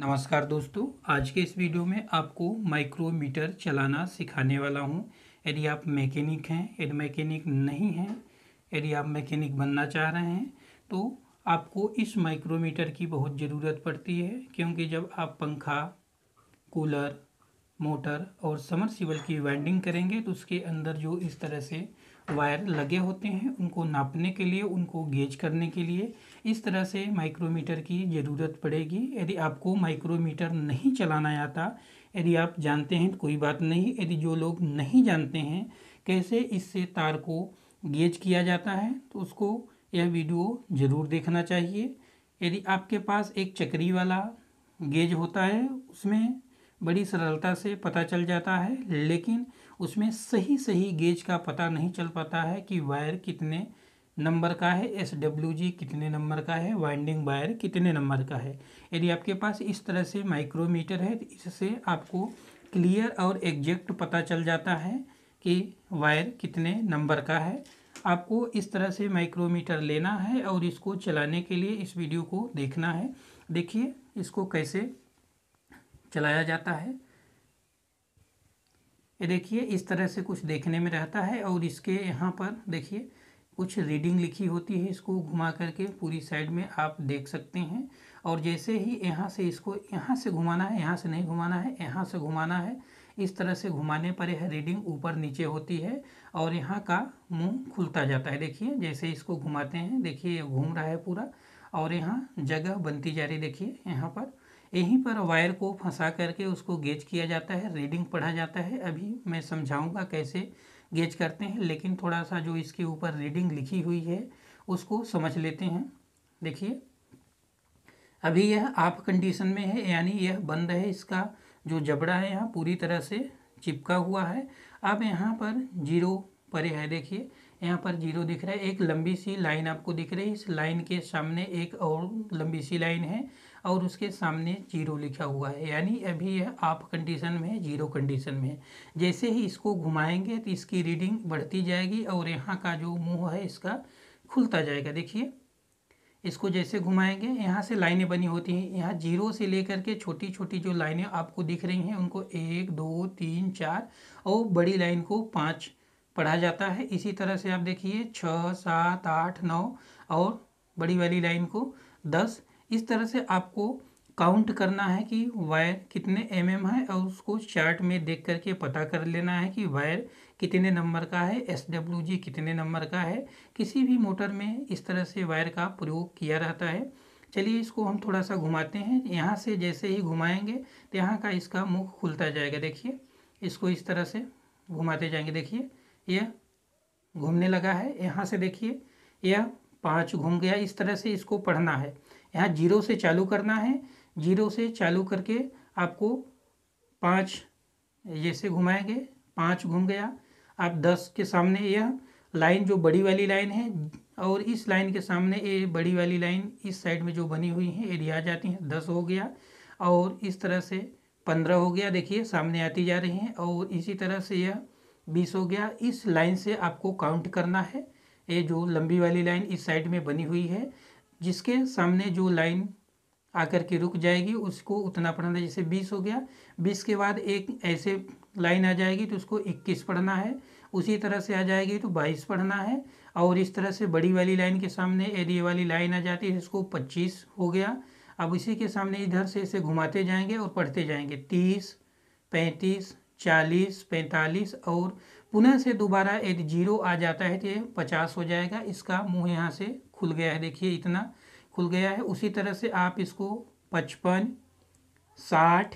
नमस्कार दोस्तों, आज के इस वीडियो में आपको माइक्रोमीटर चलाना सिखाने वाला हूं। यदि आप मैकेनिक हैं, यदि मैकेनिक नहीं हैं, यदि आप मैकेनिक बनना चाह रहे हैं तो आपको इस माइक्रोमीटर की बहुत ज़रूरत पड़ती है, क्योंकि जब आप पंखा, कूलर, मोटर और समरसीबल की वाइंडिंग करेंगे तो उसके अंदर जो इस तरह से वायर लगे होते हैं उनको नापने के लिए, उनको गेज करने के लिए इस तरह से माइक्रोमीटर की ज़रूरत पड़ेगी। यदि आपको माइक्रोमीटर नहीं चलाना आता, यदि आप जानते हैं तो कोई बात नहीं। यदि जो लोग नहीं जानते हैं कैसे इससे तार को गेज किया जाता है तो उसको यह वीडियो ज़रूर देखना चाहिए। यदि आपके पास एक चक्री वाला गेज होता है उसमें बड़ी सरलता से पता चल जाता है, लेकिन उसमें सही गेज का पता नहीं चल पाता है कि वायर कितने नंबर का है, SWG कितने नंबर का है, वाइंडिंग वायर कितने नंबर का है। यदि आपके पास इस तरह से माइक्रोमीटर है तो इससे आपको क्लियर और एग्जैक्ट पता चल जाता है कि वायर कितने नंबर का है। आपको इस तरह से माइक्रोमीटर लेना है और इसको चलाने के लिए इस वीडियो को देखना है। देखिए इसको कैसे चलाया जाता है। ये देखिए इस तरह से कुछ देखने में रहता है और इसके यहाँ पर देखिए कुछ रीडिंग लिखी होती है। इसको घुमा करके पूरी साइड में आप देख सकते हैं। और जैसे ही यहाँ से इसको यहाँ से घुमाना है, यहाँ से नहीं घुमाना है, यहाँ से घुमाना है, इस तरह से घुमाने पर यह रीडिंग ऊपर नीचे होती है और यहाँ का मुंह खुलता जाता है। देखिए जैसे इसको घुमाते हैं, देखिए ये घूम रहा है पूरा और यहाँ जगह बनती जा रही है। देखिए यहाँ पर यहीं पर वायर को फंसा करके उसको गेज किया जाता है, रीडिंग पढ़ा जाता है। अभी मैं समझाऊंगा कैसे गेज करते हैं, लेकिन थोड़ा सा जो इसके ऊपर रीडिंग लिखी हुई है उसको समझ लेते हैं। देखिए अभी यह ऑफ कंडीशन में है, यानी यह बंद है। इसका जो जबड़ा है यहाँ पूरी तरह से चिपका हुआ है। अब यहाँ पर जीरो पर है, देखिए यहाँ पर जीरो दिख रहा है। एक लंबी सी लाइन आपको दिख रही है, इस लाइन के सामने एक और लंबी सी लाइन है और उसके सामने जीरो लिखा हुआ है, यानी अभी यह ऑफ कंडीशन में है, जीरो कंडीशन में है। जैसे ही इसको घुमाएंगे तो इसकी रीडिंग बढ़ती जाएगी और यहाँ का जो मुंह है इसका खुलता जाएगा। देखिए इसको जैसे घुमाएंगे यहाँ से लाइनें बनी होती हैं। यहाँ जीरो से लेकर के छोटी छोटी जो लाइनें आपको दिख रही हैं उनको 1 2 3 4 और बड़ी लाइन को 5 पढ़ा जाता है। इसी तरह से आप देखिए 6 7 8 9 और बड़ी वाली लाइन को 10। इस तरह से आपको काउंट करना है कि वायर कितने mm है और उसको चार्ट में देख करके पता कर लेना है कि वायर कितने नंबर का है, SWG कितने नंबर का है। किसी भी मोटर में इस तरह से वायर का प्रयोग किया रहता है। चलिए इसको हम थोड़ा सा घुमाते हैं। यहाँ से जैसे ही घुमाएंगे तो यहाँ का इसका मुख खुलता जाएगा। देखिए इसको इस तरह से घुमाते जाएंगे। देखिए यह घूमने लगा है। यहाँ से देखिए यह 5 घूम गया। इस तरह से इसको पढ़ना है। यहाँ जीरो से चालू करना है, जीरो से चालू करके आपको 5 जैसे घुमाएंगे 5 घूम गया। आप 10 के सामने यह लाइन जो बड़ी वाली लाइन है और इस लाइन के सामने ये बड़ी वाली लाइन इस साइड में जो बनी हुई है एरिया आ जाती है। 10 हो गया और इस तरह से 15 हो गया, देखिए सामने आती जा रही हैं। और इसी तरह से यह 20 हो गया। इस लाइन से आपको काउंट करना है। ये जो लंबी वाली लाइन इस साइड में बनी हुई है, जिसके सामने जो लाइन आकर के रुक जाएगी उसको उतना पढ़ना है। जैसे 20 हो गया, 20 के बाद एक ऐसे लाइन आ जाएगी तो उसको 21 पढ़ना है। उसी तरह से आ जाएगी तो 22 पढ़ना है। और इस तरह से बड़ी वाली लाइन के सामने एरिया वाली लाइन आ जाती है, इसको 25 हो गया। अब इसी के सामने इधर से इसे घुमाते जाएंगे और पढ़ते जाएंगे 30 35 40 45 और पुनः से दोबारा यदि जीरो आ जाता है तो ये 50 हो जाएगा। इसका मुंह यहाँ से खुल गया है, देखिए इतना खुल गया है। उसी तरह से आप इसको 55 60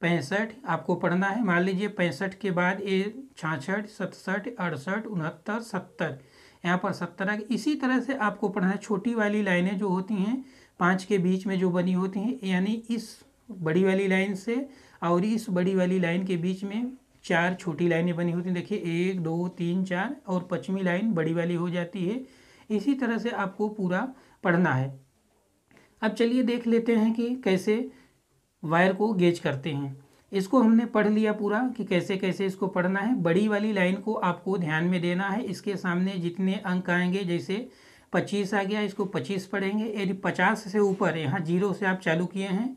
65 आपको पढ़ना है। मान लीजिए 65 के बाद ये 66 67 68 69 70, यहाँ पर 70 आ गया। इसी तरह से आपको पढ़ना है। छोटी वाली लाइनें जो होती हैं 5 के बीच में जो बनी होती हैं, यानी इस बड़ी वाली लाइन से और इस बड़ी वाली लाइन के बीच में 4 छोटी लाइनें बनी होती हैं। देखिए 1 2 3 4 और 5वीं लाइन बड़ी वाली हो जाती है। इसी तरह से आपको पूरा पढ़ना है। अब चलिए देख लेते हैं कि कैसे वायर को गेज करते हैं। इसको हमने पढ़ लिया पूरा कि कैसे कैसे इसको पढ़ना है। बड़ी वाली लाइन को आपको ध्यान में देना है। इसके सामने जितने अंक आएंगे, जैसे 25 आ गया, इसको 25 पढ़ेंगे। यदि 50 से ऊपर, यहाँ जीरो से आप चालू किए हैं,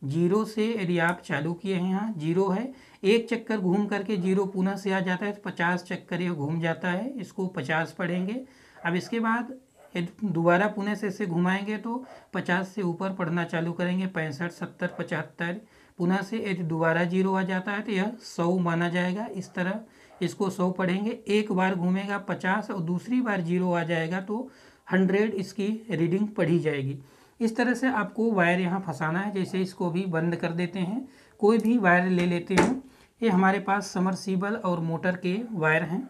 जीरो से यदि आप चालू किए हैं, यहाँ जीरो है, एक चक्कर घूम करके जीरो पुनः से आ जाता है तो 50 चक्कर ये घूम जाता है, इसको 50 पढ़ेंगे। अब इसके बाद यदि दोबारा पुनः से इसे घुमाएंगे तो 50 से ऊपर पढ़ना चालू करेंगे, 65, 70, 75। पुनः से यदि दोबारा जीरो आ जाता है तो यह 100 माना जाएगा। इस तरह इसको 100 पढ़ेंगे। एक बार घूमेगा 50 और दूसरी बार जीरो आ जाएगा तो 100 इसकी रीडिंग पढ़ी जाएगी। इस तरह से आपको वायर यहाँ फंसाना है। जैसे इसको भी बंद कर देते हैं, कोई भी वायर ले लेते हैं। ये हमारे पास समरसीबल और मोटर के वायर हैं।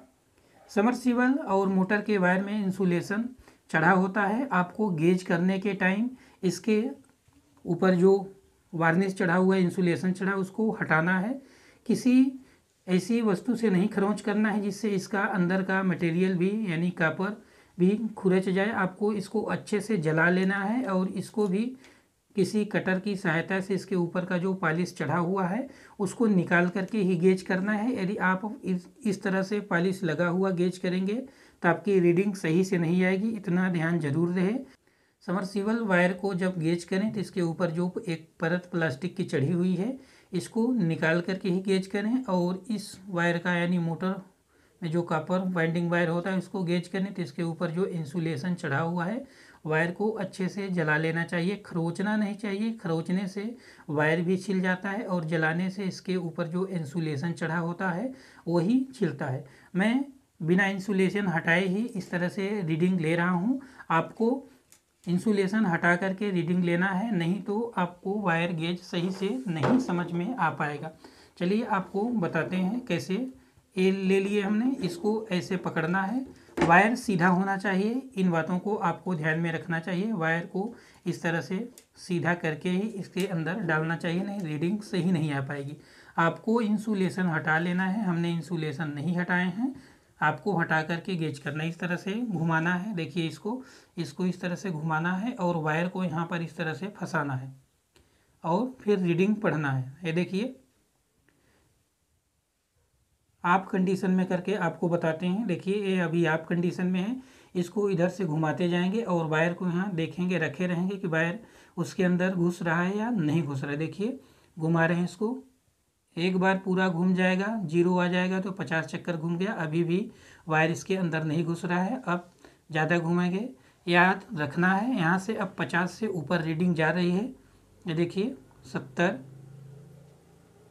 समरसीबल और मोटर के वायर में इंसुलेशन चढ़ा होता है। आपको गेज करने के टाइम इसके ऊपर जो वार्निश चढ़ा हुआ है, इंसुलेशन चढ़ा, उसको हटाना है। किसी ऐसी वस्तु से नहीं खरोंच करना है जिससे इसका अंदर का मटेरियल भी यानी कॉपर भी खुरच जाए। आपको इसको अच्छे से जला लेना है और इसको भी किसी कटर की सहायता से इसके ऊपर का जो पॉलिश चढ़ा हुआ है उसको निकाल करके ही गेज करना है। यदि आप इस तरह से पॉलिश लगा हुआ गेज करेंगे तो आपकी रीडिंग सही से नहीं आएगी, इतना ध्यान जरूर रहे। समरसीबल वायर को जब गेज करें तो इसके ऊपर जो एक परत प्लास्टिक की चढ़ी हुई है इसको निकाल करके ही गेज करें, और इस वायर का यानी मोटर में जो कॉपर वाइंडिंग वायर होता है उसको गेज करें तो इसके ऊपर जो इंसुलेशन चढ़ा हुआ है वायर को अच्छे से जला लेना चाहिए। खरोचना नहीं चाहिए, खरोचने से वायर भी छिल जाता है और जलाने से इसके ऊपर जो इंसुलेशन चढ़ा होता है वही छिलता है। मैं बिना इंसुलेशन हटाए ही इस तरह से रीडिंग ले रहा हूँ। आपको इंसुलेशन हटा करके रीडिंग लेना है, नहीं तो आपको वायर गेज सही से नहीं समझ में आ पाएगा। चलिए आपको बताते हैं कैसे। ये ले लिए हमने, इसको ऐसे पकड़ना है। वायर सीधा होना चाहिए, इन बातों को आपको ध्यान में रखना चाहिए। वायर को इस तरह से सीधा करके ही इसके अंदर डालना चाहिए, नहीं रीडिंग सही नहीं आ पाएगी। आपको इंसुलेशन हटा लेना है, हमने इंसुलेशन नहीं हटाए हैं। आपको हटा करके गेज करना है, इस तरह से घुमाना है। देखिए इसको इस तरह से घुमाना है और वायर को यहाँ पर इस तरह से फंसाना है और फिर रीडिंग पढ़ना है। ये देखिए आप कंडीशन में करके आपको बताते हैं। देखिए ये अभी आप कंडीशन में है, इसको इधर से घुमाते जाएंगे और वायर को यहाँ देखेंगे, रखे रहेंगे कि वायर उसके अंदर घुस रहा है या नहीं घुस रहा है। देखिए घुमा रहे हैं इसको, एक बार पूरा घूम जाएगा, जीरो आ जाएगा तो 50 चक्कर घूम गया, अभी भी वायर इसके अंदर नहीं घुस रहा है। अब ज़्यादा घूमेंगे, याद रखना है यहाँ से अब 50 से ऊपर रीडिंग जा रही है। ये देखिए 70,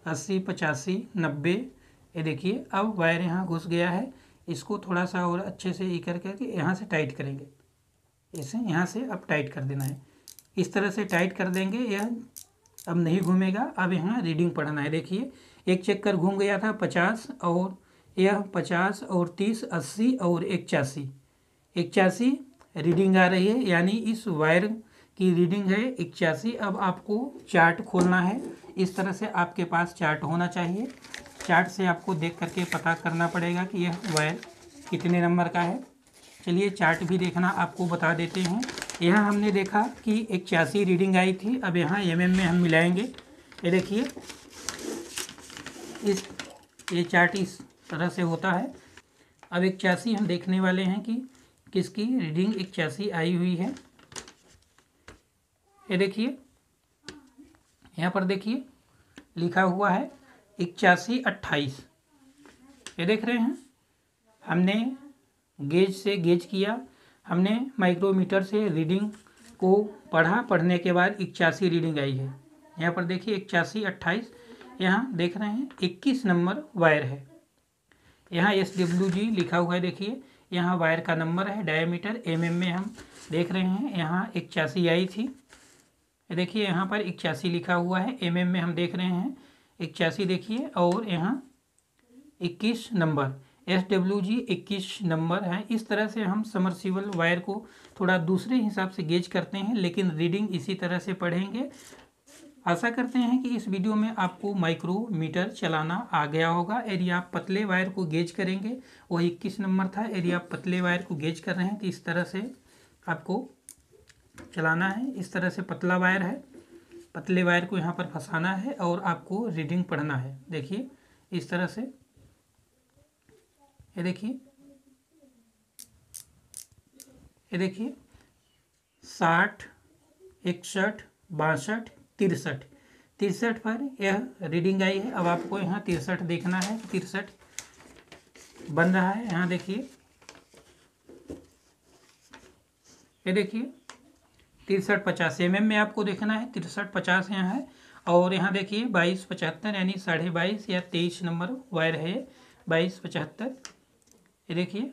80, 85, 90। ये देखिए अब वायर यहाँ घुस गया है। इसको थोड़ा सा और अच्छे से ये करके यहाँ से टाइट करेंगे, इसे यहाँ से अब टाइट कर देना है। इस तरह से टाइट कर देंगे, यह अब नहीं घूमेगा। अब यहाँ रीडिंग पढ़ना है। देखिए एक चक्कर घूम गया था 50, और यह 50 और 30, 80 और 81, 81 रीडिंग आ रही है, यानी इस वायर की रीडिंग है 81। अब आपको चार्ट खोलना है, इस तरह से आपके पास चार्ट होना चाहिए। चार्ट से आपको देख करके पता करना पड़ेगा कि यह वायर कितने नंबर का है। चलिए चार्ट भी देखना आपको बता देते हैं। यहाँ हमने देखा कि 81 रीडिंग आई थी। अब यहाँ mm में हम मिलाएंगे। ये देखिए ये चार्ट इस तरह से होता है। अब 81 हम देखने वाले हैं कि किसकी रीडिंग 81 आई हुई है। ये देखिए यहाँ पर देखिए लिखा हुआ है 81, 28। ये देख रहे हैं, हमने गेज से गेज किया, हमने माइक्रोमीटर से रीडिंग को पढ़ा, पढ़ने के बाद 81 रीडिंग आई है। यहाँ पर देखिए 81, 28, यहाँ देख रहे हैं 21 नंबर वायर है। यहाँ SWG लिखा हुआ है। देखिए यहाँ वायर का नंबर है, डायमीटर mm में हम देख रहे हैं। यहाँ 81 आई थी। देखिए यहाँ पर 81 लिखा हुआ है, mm में हम देख रहे हैं 81 देखिए, और यहाँ 21 नंबर SWG 21 नंबर है। इस तरह से हम समरसीबल वायर को थोड़ा दूसरे हिसाब से गेज करते हैं, लेकिन रीडिंग इसी तरह से पढ़ेंगे। आशा करते हैं कि इस वीडियो में आपको माइक्रोमीटर चलाना आ गया होगा। यदि आप पतले वायर को गेज करेंगे, वो 21 नंबर था। यदि आप पतले वायर को गेज कर रहे हैं तो इस तरह से आपको चलाना है। इस तरह से पतला वायर है, पतले वायर को यहाँ पर फंसाना है और आपको रीडिंग पढ़ना है। देखिए इस तरह से, ये देखिए 60, 61, 62, 63 63 पर यह रीडिंग आई है। अब आपको यहाँ 63 देखना है, 63 बन रहा है। यहाँ देखिए, ये देखिए 6350 mm में आपको देखना है, 6350 यहाँ है। और यहाँ देखिए 2275 यानी 22.5 या 23 नंबर वायर है, 2275। ये देखिए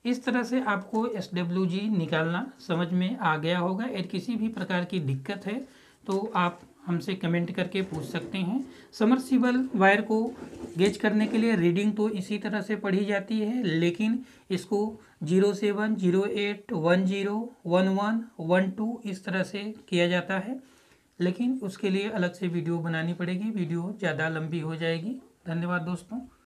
इस तरह से आपको SWG निकालना समझ में आ गया होगा। यदि किसी भी प्रकार की दिक्कत है तो आप हमसे कमेंट करके पूछ सकते हैं। समर्सिबल वायर को गेज करने के लिए रीडिंग तो इसी तरह से पढ़ी जाती है, लेकिन इसको 07, 08, 10, 11, 12 इस तरह से किया जाता है, लेकिन उसके लिए अलग से वीडियो बनानी पड़ेगी। वीडियो ज़्यादा लंबी हो जाएगी। धन्यवाद दोस्तों।